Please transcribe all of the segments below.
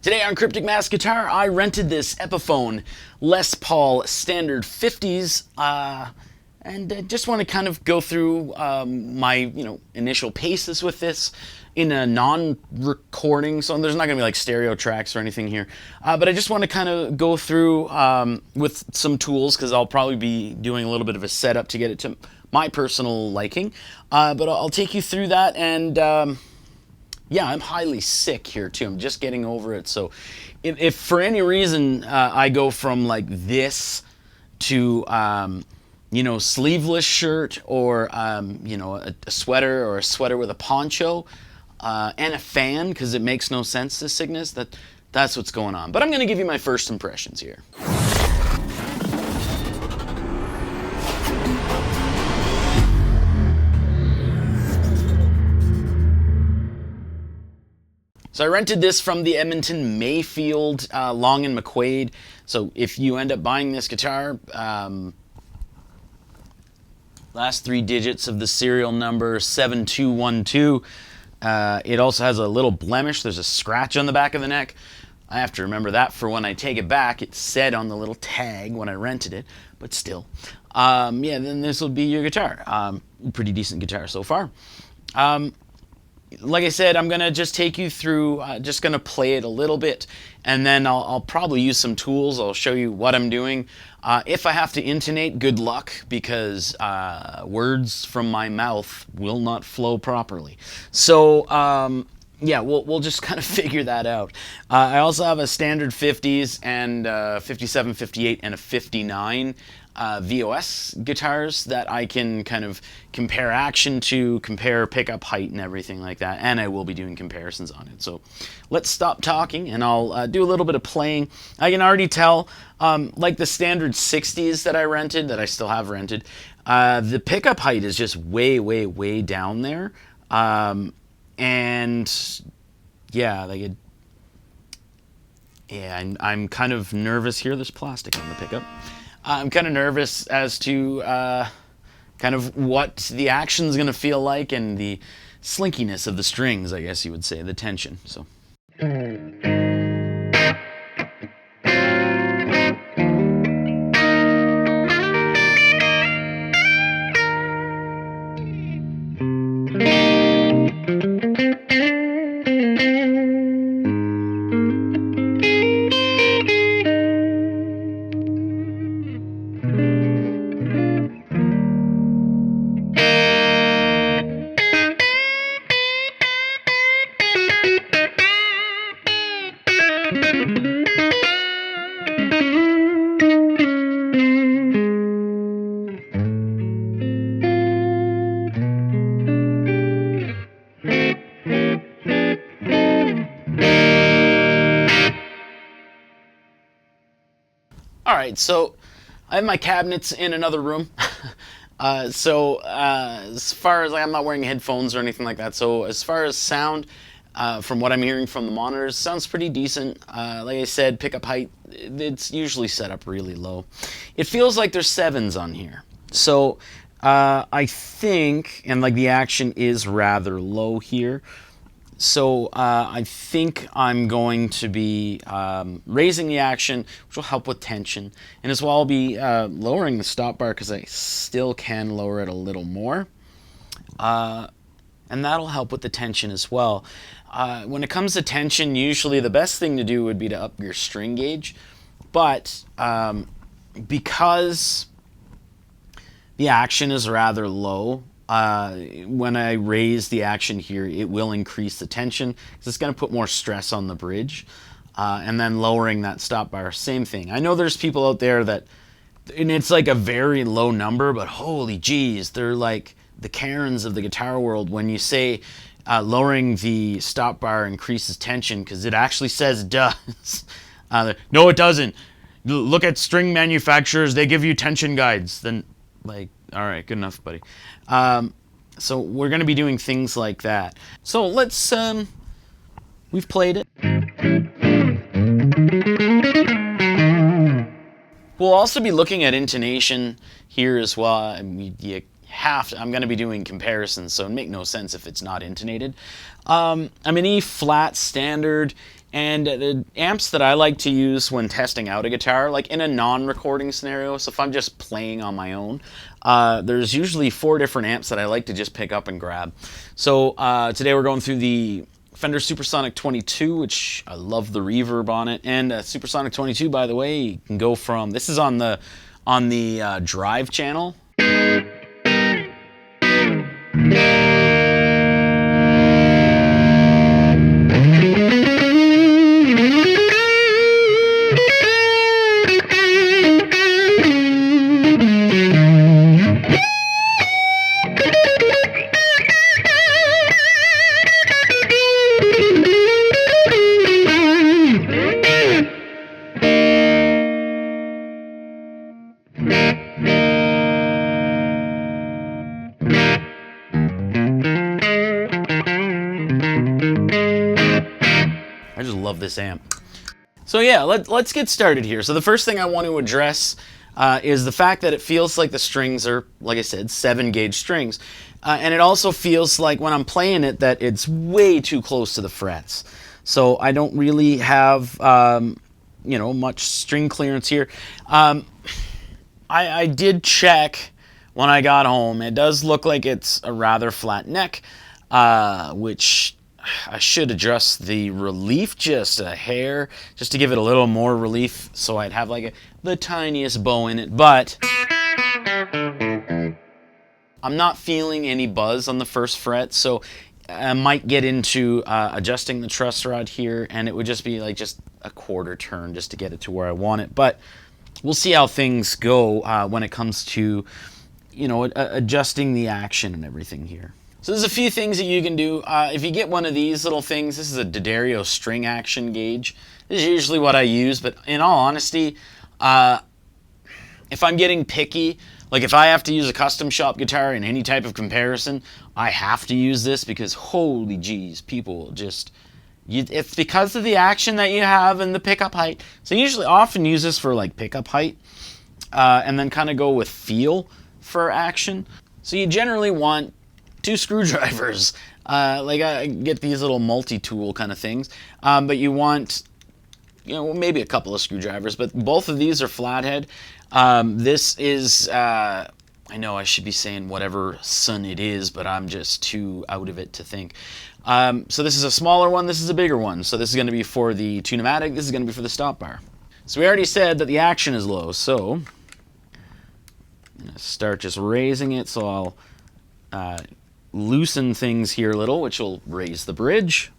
Today on Cryptic Mass Guitar, I rented this Epiphone Les Paul Standard 50s, and just want to kind of go through my initial paces with this in a non-recording, so there's not going to be like stereo tracks or anything here, but I just want to kind of go through with some tools, because I'll probably be doing a little bit of a setup to get it to my personal liking, but I'll take you through that. And yeah, I'm highly sick here too. I'm just getting over it. So if for any reason I go from like this to sleeveless shirt, or a sweater, or a sweater with a poncho and a fan, because it makes no sense to Cygnus, that's what's going on. But I'm going to give you my first impressions here. So I rented this from the Edmonton Mayfield Long and McQuaid. So if you end up buying this guitar, last three digits of the serial number 7212. It also has a little blemish. There's a scratch on the back of the neck. I have to remember that for when I take it back. It said on the little tag when I rented it, but still. Yeah, then this will be your guitar. Pretty decent guitar so far. Like I said, I'm going to just take you through, just going to play it a little bit, and then I'll probably use some tools. I'll show you what I'm doing. If I have to intonate, good luck, because words from my mouth will not flow properly. So, yeah, we'll just kind of figure that out. I also have a standard 50s and 57, 58, and a 59 VOS guitars that I can kind of compare action to, compare pickup height and everything like that, and I will be doing comparisons on it. So let's stop talking and I'll do a little bit of playing. I can already tell, like the standard 60s that I rented, that I still have rented, the pickup height is just way, way, way down there. And yeah, I'm kind of nervous here. There's plastic on the pickup. I'm kind of nervous as to kind of what the action's going to feel like, and the slinkiness of the strings, I guess you would say, the tension. So. Alright, so I have my cabinets in another room. So as far as, like, I'm not wearing headphones or anything like that, so as far as sound, from what I'm hearing from the monitors, sounds pretty decent. Like I said, pickup height, it's usually set up really low. It feels like there's sevens on here. So I think, and like the action is rather low here, so I think I'm going to be raising the action, which will help with tension. And as well, I'll be lowering the stop bar, because I still can lower it a little more. And that'll help with the tension as well. When it comes to tension, usually the best thing to do would be to up your string gauge. But because the action is rather low, when I raise the action here, it will increase the tension, because it's going to put more stress on the bridge. And then lowering that stop bar, same thing. I know there's people out there that, and it's like a very low number, but holy geez, they're like the Karens of the guitar world when you say lowering the stop bar increases tension, because it actually says it does. No, it doesn't. Look at string manufacturers, they give you tension guides. Then, like, all right, good enough, buddy. So we're going to be doing things like that. So let's, we've played it. We'll also be looking at intonation here as well. I mean, I'm going to be doing comparisons, so it'd make no sense if it's not intonated. I'm an E flat standard, And the amps that I like to use when testing out a guitar, like in a non-recording scenario, so if I'm just playing on my own, there's usually 4 different amps that I like to just pick up and grab. So today we're going through the Fender Supersonic 22, which I love the reverb on it. And Supersonic 22, by the way, you can go from, this is on the Drive channel. I just love this amp. So yeah, let's get started here. So the first thing I want to address is the fact that it feels like the strings are, like I said, 7-gauge strings. And it also feels like when I'm playing it that it's way too close to the frets. So I don't really have, you know, much string clearance here. I did check when I got home. It does look like it's a rather flat neck, which I should adjust the relief just a hair, just to give it a little more relief, so I'd have like the tiniest bow in it, but I'm not feeling any buzz on the first fret, so I might get into adjusting the truss rod here, and it would just be like just a quarter turn just to get it to where I want it, but we'll see how things go when it comes to, you know, adjusting the action and everything here. So there's a few things that you can do. If you get one of these little things, this is a D'Addario string action gauge. This is usually what I use, but in all honesty, if I'm getting picky, like if I have to use a custom shop guitar in any type of comparison, I have to use this because holy jeez, people will just, it's because of the action that you have and the pickup height. So I usually often use this for like pickup height, and then kind of go with feel for action. So you generally want 2 screwdrivers. Like I get these little multi-tool kind of things, but you want, you know, maybe a couple of screwdrivers, but both of these are flathead. This is, I know I should be saying whatever son it is, but I'm just too out of it to think. So this is a smaller one, this is a bigger one. So this is going to be for the Tune-o-matic, this is going to be for the stop bar. So we already said that the action is low, so I'm going to start just raising it, so I'll loosen things here a little, which will raise the bridge.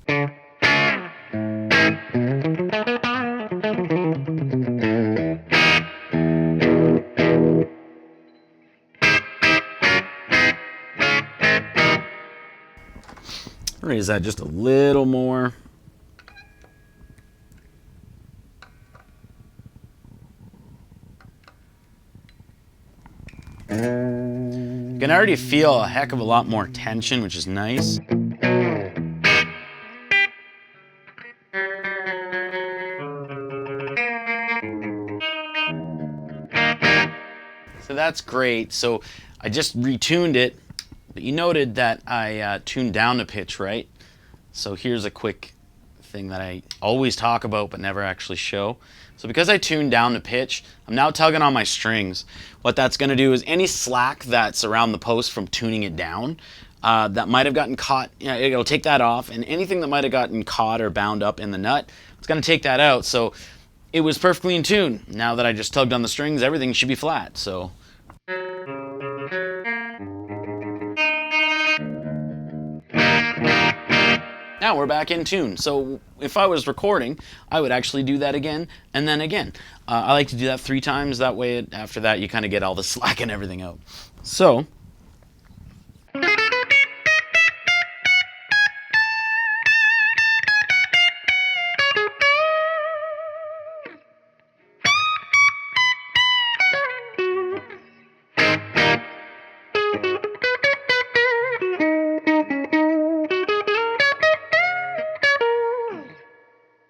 Raise that just a little more. You can already feel a heck of a lot more tension, which is nice. So that's great. So I just retuned it, but you noted that I tuned down the pitch, right? So here's a quick thing that I always talk about but never actually show. So because I tuned down the pitch, I'm now tugging on my strings. What that's going to do is any slack that's around the post from tuning it down, that might have gotten caught, you know, it'll take that off, and anything that might have gotten caught or bound up in the nut, it's going to take that out. So it was perfectly in tune. Now that I just tugged on the strings, everything should be flat. So now we're back in tune. So if I was recording, I would actually do that again and then again. I like to do that 3 times. That way, after that, you kind of get all the slack and everything out. So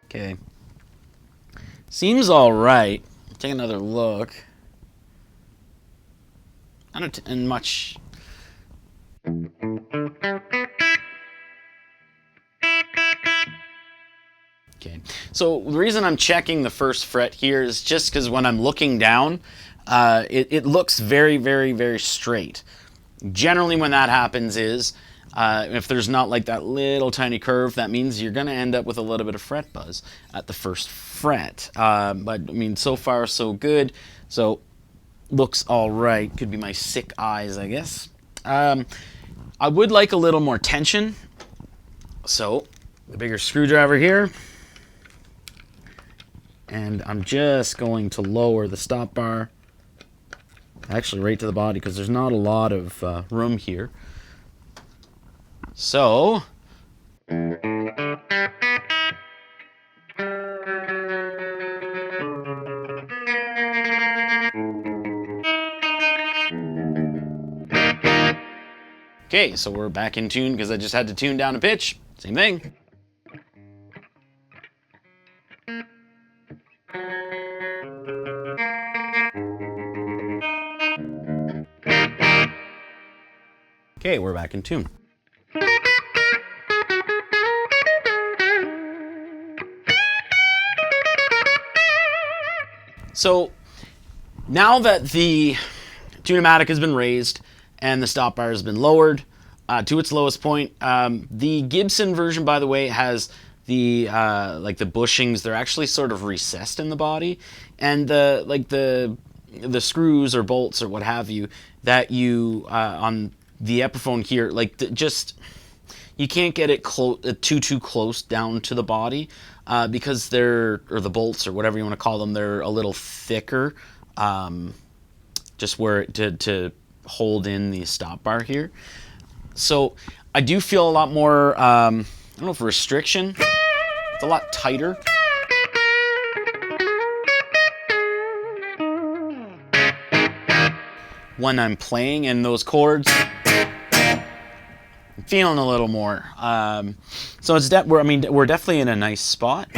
okay. Seems all right. Take another look. I don't and much. Okay. So the reason I'm checking the first fret here is just because when I'm looking down, it looks very, very, very straight. Generally when that happens is, if there's not like that little tiny curve, that means you're going to end up with a little bit of fret buzz at the first fret. But I mean, so far so good. So looks all right. Could be my sick eyes, I guess. I would like a little more tension. So the bigger screwdriver here. And I'm just going to lower the stop bar. Actually right to the body because there's not a lot of room here. So okay, so we're back in tune because I just had to tune down a pitch. Same thing. Okay, we're back in tune. So now that the tune-o-matic has been raised and the stop bar has been lowered to its lowest point, the Gibson version, by the way, has the like the bushings. They're actually sort of recessed in the body, and the screws or bolts or what have you that you on the Epiphone here, like just you can't get it too close down to the body because they're, or the bolts or whatever you want to call them, they're a little thicker, just where to hold in the stop bar here. So I do feel a lot more, I don't know if restriction. It's a lot tighter. When I'm playing and those chords, I'm feeling a little more. So it's we're definitely in a nice spot.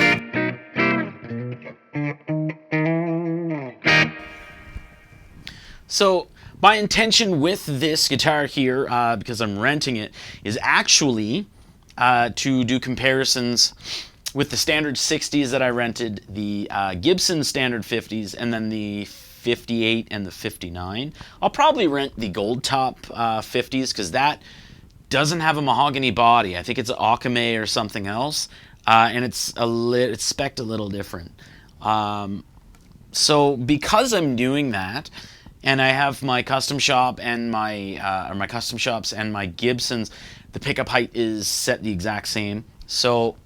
So my intention with this guitar here, because I'm renting it, is actually to do comparisons with the standard 60s that I rented, the Gibson standard 50s, and then the 58 and the 59. I'll probably rent the gold top 50s because that doesn't have a mahogany body. I think it's an Akame or something else, and it's spec'd a little different. So because I'm doing that, and I have my custom shop and my custom shops and my Gibsons, the pickup height is set the exact same. So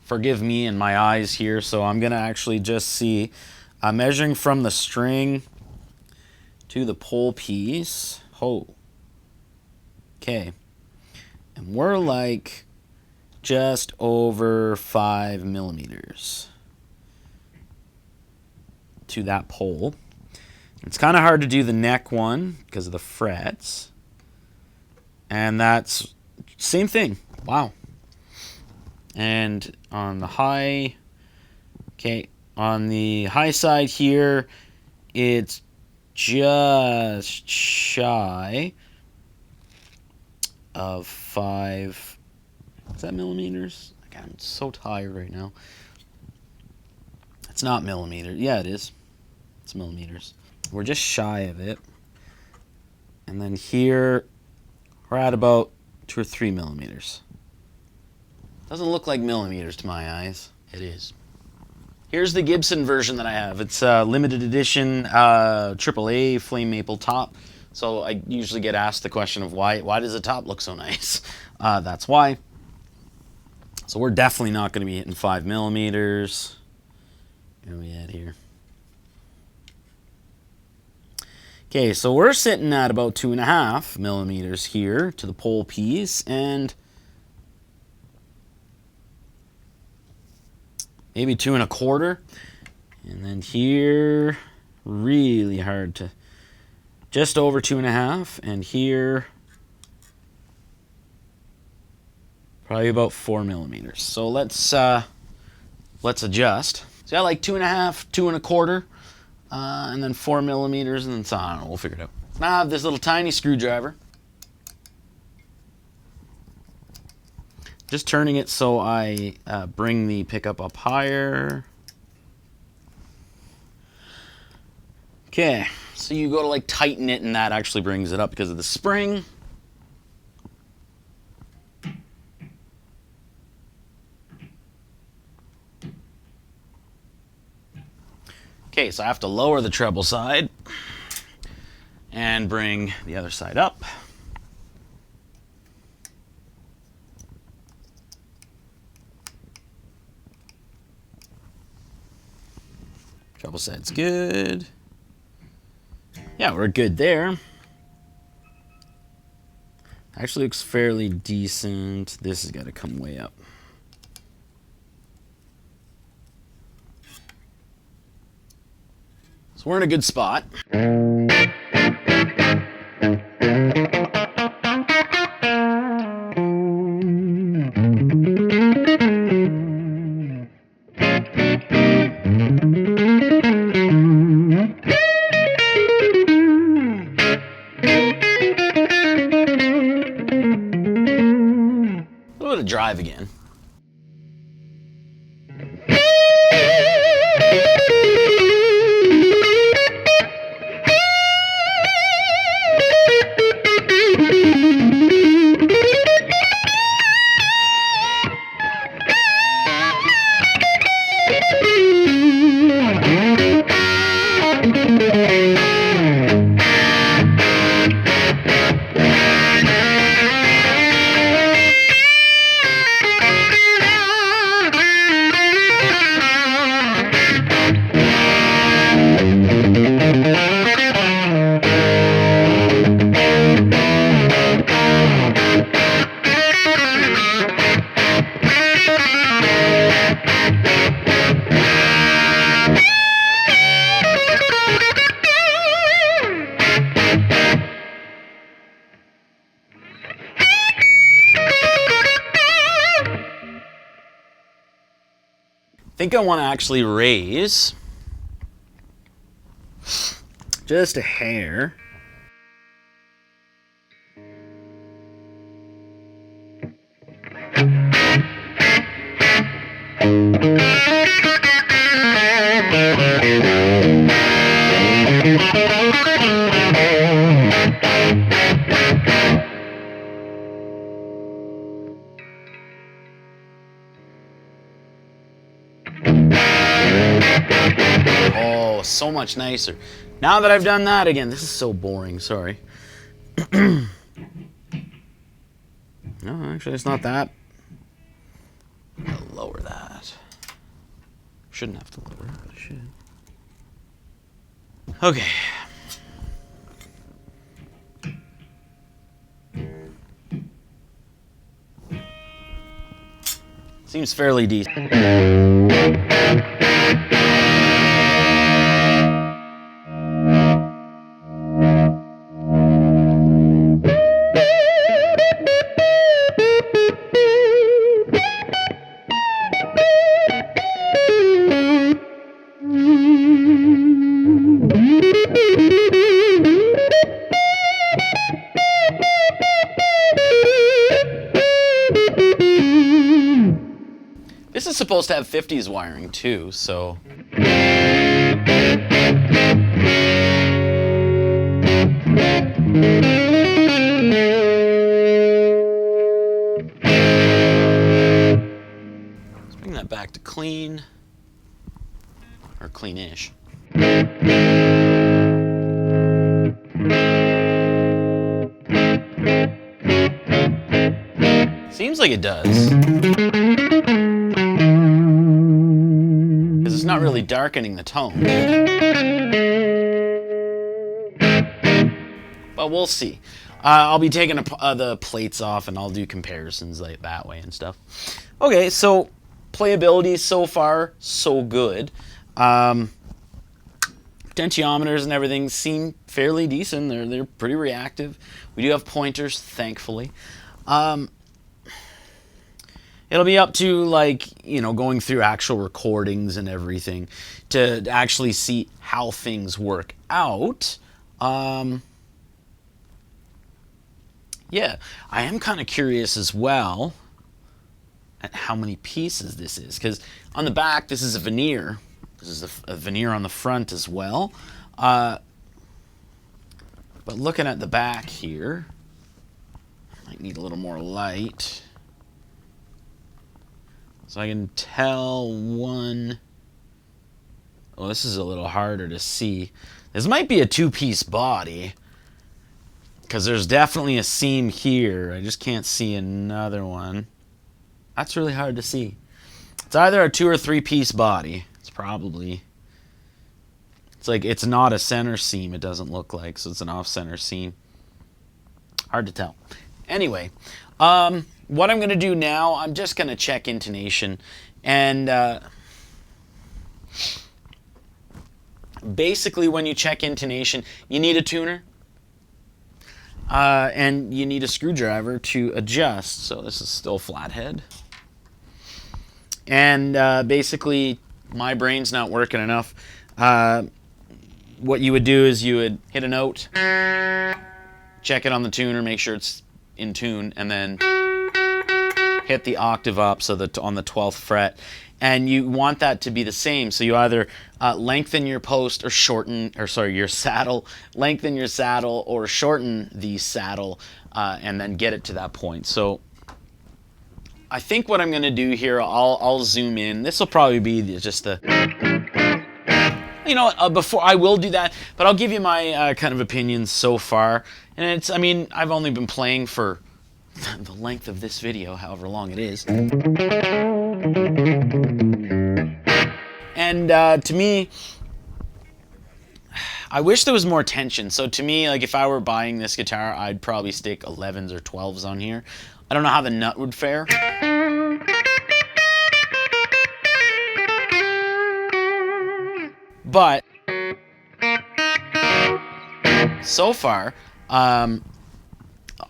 forgive me and my eyes here. So I'm gonna actually just see. I'm measuring from the string to the pole piece. Oh, okay, and we're like just over 5 millimeters to that pole. It's kind of hard to do the neck one because of the frets. And that's same thing. Wow. And on the high, okay, on the high side here, it's just shy of 5, is that millimeters? God, I'm so tired right now. It's not millimeters. Yeah, it is. It's millimeters. We're just shy of it. And then here, we're at about 2 or 3 millimeters. Doesn't look like millimeters to my eyes. It is. Here's the Gibson version that I have. It's a limited edition AAA flame maple top. So I usually get asked the question of why does the top look so nice? That's why. So we're definitely not going to be hitting 5 millimeters. Where are we at here? Okay, so we're sitting at about 2.5 millimeters here to the pole piece, and maybe 2.25. And then here, really hard to, just over 2.5, and here, probably about 4 millimeters. So let's adjust. So I like 2.5, 2.25. And then 4 millimeters, and then so I don't know, we'll figure it out. Now I have this little tiny screwdriver. Just turning it so I bring the pickup up higher. Okay, so you go to like tighten it, and that actually brings it up because of the spring. Okay, so I have to lower the treble side and bring the other side up. Treble side's good. Yeah, we're good there. Actually looks fairly decent. This has got to come way up. So we're in a good spot. A little bit of drive again. I think I want to actually raise just a hair. Oh, so much nicer. Now that I've done that again, this is so boring, sorry. No, actually it's not that. I'll lower that. Shouldn't have to lower it, but I should. Okay. Seems fairly decent. This is supposed to have 50s wiring too, so. Let's bring that back to clean, or cleanish. Seems like it does. Because it's not really darkening the tone. But we'll see. I'll be taking the plates off and I'll do comparisons like that way and stuff. Okay, so playability so far, so good. Potentiometers and everything seem fairly decent. They're pretty reactive. We do have pointers, thankfully. It'll be up to, like, you know, going through actual recordings and everything to actually see how things work out. Yeah, I am kind of curious as well at how many pieces this is, because on the back this is a veneer. This is a veneer on the front as well. But looking at the back here, might need a little more light. So I can tell one. Oh, this is a little harder to see. This might be a two-piece body, because there's definitely a seam here. I just can't see another one. That's really hard to see. It's either a 2 or 3-piece body. It's probably. It's like it's not a center seam. It doesn't look like, so it's an off-center seam. Hard to tell. Anyway, what I'm going to do now, I'm just going to check intonation, and basically when you check intonation, you need a tuner, and you need a screwdriver to adjust. So this is still flathead, and basically my brain's not working enough. What you would do is you would hit a note, check it on the tuner, make sure it's in tune, and then hit the octave up so that on the 12th fret, and you want that to be the same. So you either lengthen your post or shorten, or sorry, your saddle, lengthen your saddle or shorten the saddle, and then get it to that point. So I think what I'm going to do here, I'll zoom in. This will probably be just the, you know, before I will do that, but I'll give you my kind of opinions so far. And it's, I mean, I've only been playing for the length of this video, however long it is. And to me, I wish there was more tension. So to me, like if I were buying this guitar, I'd probably stick 11s or 12s on here. I don't know how the nut would fare. But so far,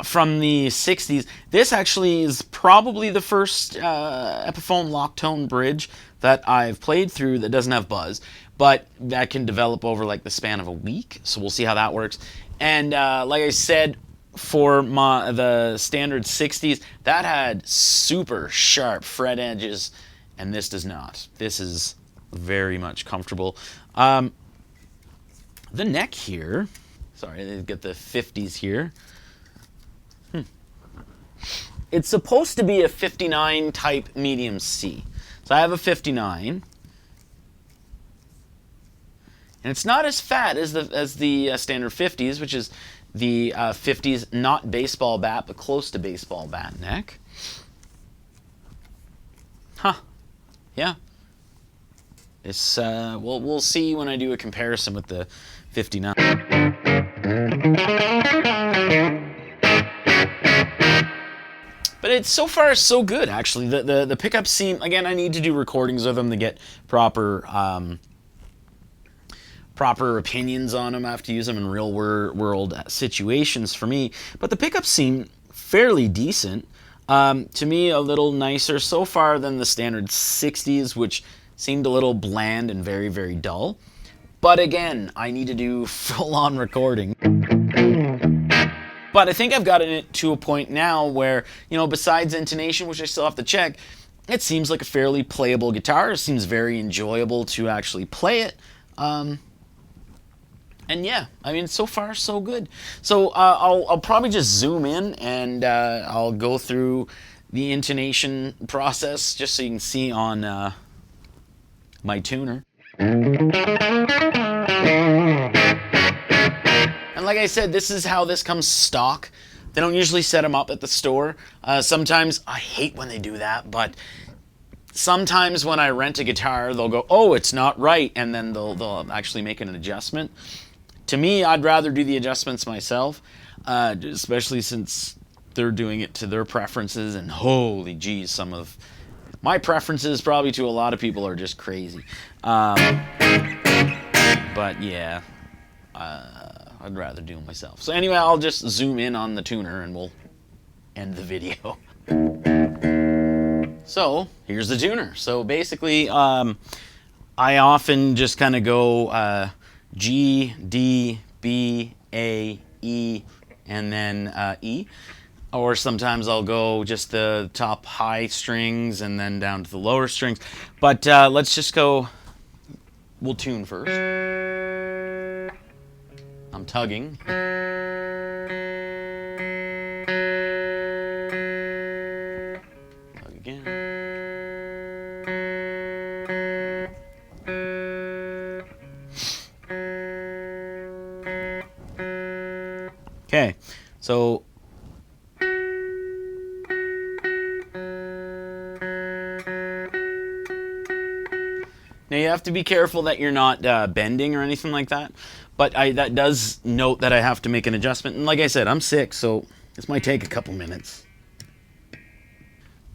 from the 60s, this actually is probably the first Epiphone lock tone bridge that I've played through that doesn't have buzz, but that can develop over like the span of a week, so we'll see how that works. And like I said, for the standard 60s, that had super sharp fret edges, and this does not. This is very much comfortable. The neck here, sorry, they get the 50s here. It's supposed to be a 59 type medium C. So I have a 59. And it's not as fat as the standard 50s, which is the 50s, not baseball bat, but close to baseball bat neck. Huh. Yeah. It's, we'll see when I do a comparison with the 59. But it's so far so good, actually. The pickups seem, again, I need to do recordings of them to get proper opinions on them. I have to use them in real world situations for me. But the pickups seem fairly decent. To me, a little nicer so far than the standard 60s, which seemed a little bland and very, very dull. But again, I need to do full-on recording. But I think I've gotten it to a point now where, you know, besides intonation, which I still have to check, it seems like a fairly playable guitar. It seems very enjoyable to actually play it. And yeah, I mean, so far so good. So I'll probably just zoom in and I'll go through the intonation process just so you can see on my tuner. And like I said, this is how this comes stock. They don't usually set them up at the store. Sometimes, I hate when they do that, but sometimes when I rent a guitar, they'll go, oh, it's not right, and then they'll actually make an adjustment. To me, I'd rather do the adjustments myself, especially since they're doing it to their preferences, and holy geez, some of my preferences probably to a lot of people are just crazy. But yeah, I'd rather do it myself. So anyway, I'll just zoom in on the tuner and we'll end the video. So here's the tuner. So basically, I often just kind of go G, D, B, A, E, and then E. Or sometimes I'll go just the top high strings and then down to the lower strings. But let's just go, we'll tune first. I'm tugging. Tug again. Okay, so now you have to be careful that you're not bending or anything like that. But that does note that I have to make an adjustment. And like I said, I'm sick, so this might take a couple minutes.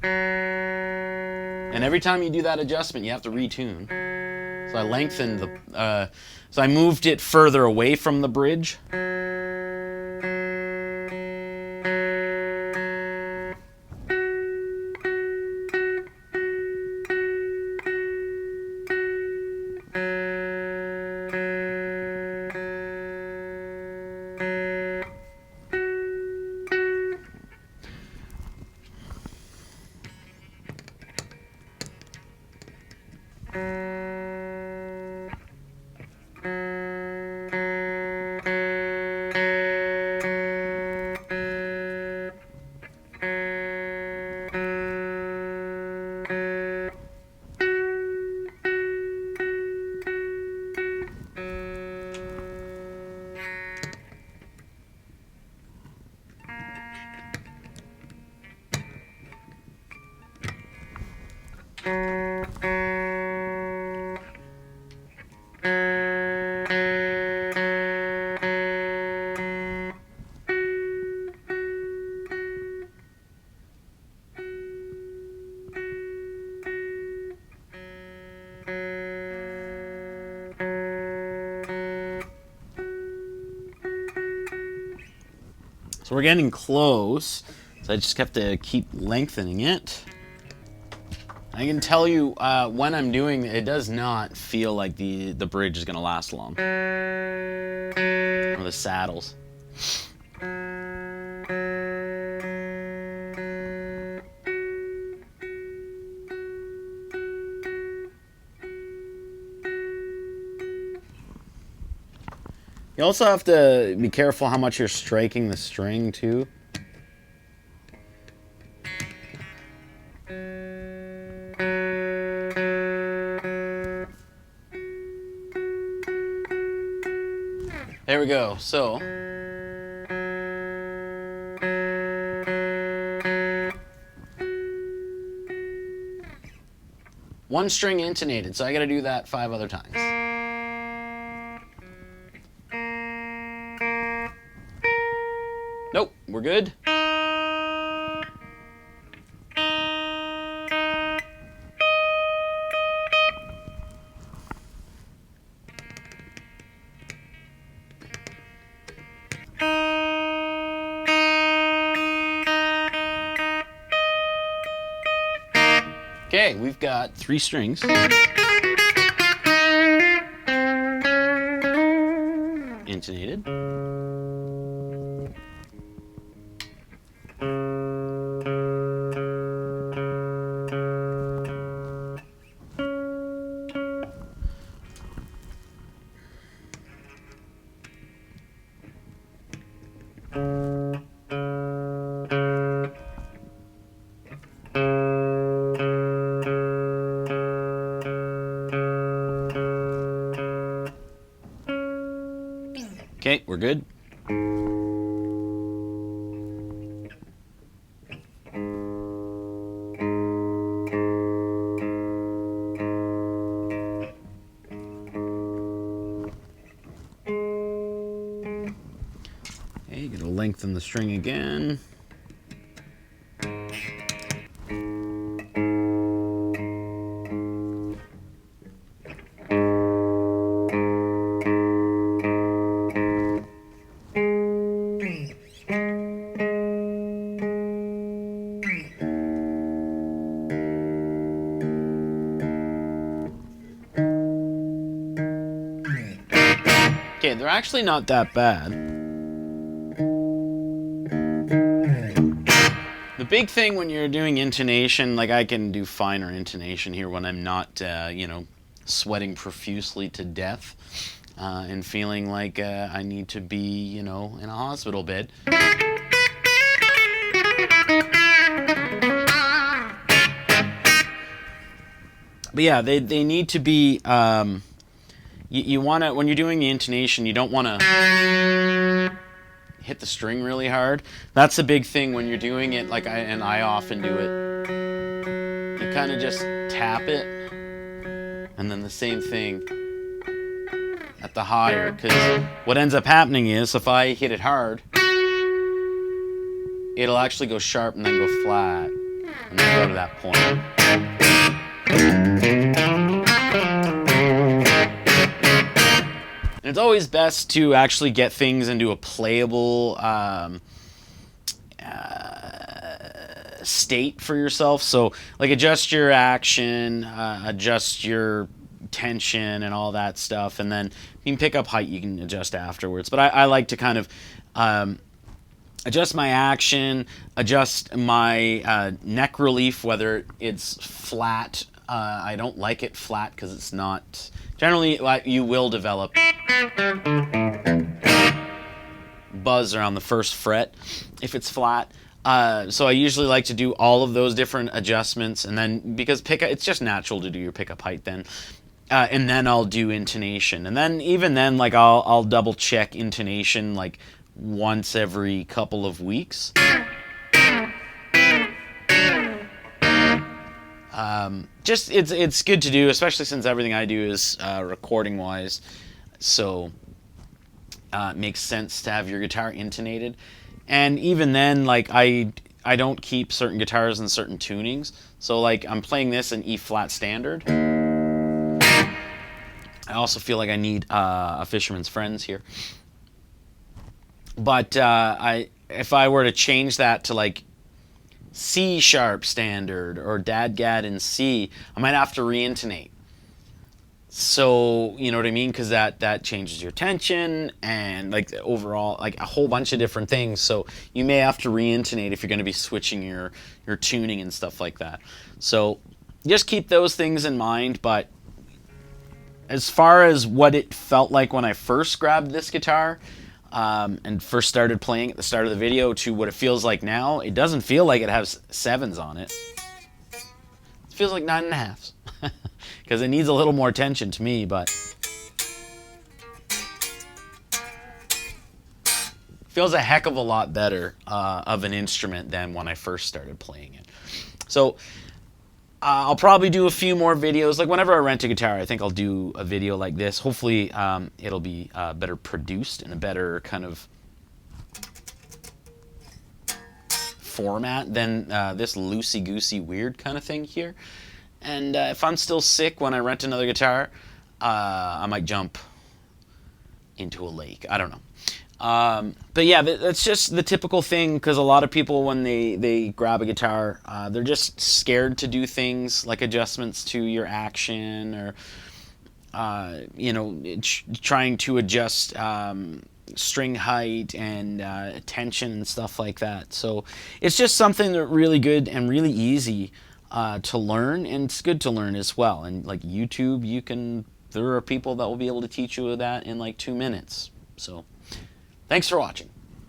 And every time you do that adjustment, you have to retune. So I lengthened the, so I moved it further away from the bridge. So we're getting close, so I just have to keep lengthening it. I can tell you when I'm doing it, does not feel like the bridge is going to last long. Or the saddles. You also have to be careful how much you're striking the string too. There we go. So one string intonated, so I got to do that 5 other times. Nope, we're good. Okay, we've got 3 strings. Intonated. Okay, we're good. Okay, gonna lengthen the string again. Okay, they're actually not that bad. big thing when you're doing intonation, like I can do finer intonation here when I'm not, you know, sweating profusely to death and feeling like I need to be, you know, in a hospital bed. But yeah, they need to be, you want to, when you're doing the intonation, you don't want to hit the string really hard. That's a big thing when you're doing it, like I often do it. You kind of just tap it, and then the same thing at the higher, because what ends up happening is if I hit it hard, it'll actually go sharp and then go flat, and then go to that point. And it's always best to actually get things into a playable state for yourself. So like adjust your action, adjust your tension and all that stuff, and then you can pick up height, you can adjust afterwards. But I like to kind of adjust my action, adjust my neck relief, whether it's flat. I don't like it flat because it's not, generally you will develop buzz around the first fret if it's flat. So I usually like to do all of those different adjustments, and then because it's just natural to do your pickup height then. And then I'll do intonation, and then even then, like I'll double check intonation like once every couple of weeks. Just it's good to do, especially since everything I do is recording wise, so it makes sense to have your guitar intonated. And even then, like I don't keep certain guitars in certain tunings, so like I'm playing this in E flat standard. I also feel like I need a Fisherman's Friends here. But if I were to change that to like C sharp standard or Dadgad in C, I might have to re-intonate. So, you know what I mean? Because that changes your tension and like overall, like a whole bunch of different things. So you may have to re-intonate if you're going to be switching your tuning and stuff like that. So just keep those things in mind. But as far as what it felt like when I first grabbed this guitar and first started playing at the start of the video to what it feels like now, it doesn't feel like it has 7s on it. It feels like 9.5s because it needs a little more attention to me, but feels a heck of a lot better of an instrument than when I first started playing it. So I'll probably do a few more videos. Like whenever I rent a guitar, I think I'll do a video like this. Hopefully it'll be better produced in a better kind of format than this loosey-goosey weird kind of thing here. And if I'm still sick when I rent another guitar, I might jump into a lake. I don't know. But yeah, that's just the typical thing, because a lot of people, when they grab a guitar, they're just scared to do things like adjustments to your action, or you know, trying to adjust string height and tension and stuff like that. So it's just something that really good and really easy to learn, and it's good to learn as well. And like YouTube, there are people that will be able to teach you that in like 2 minutes. So thanks for watching.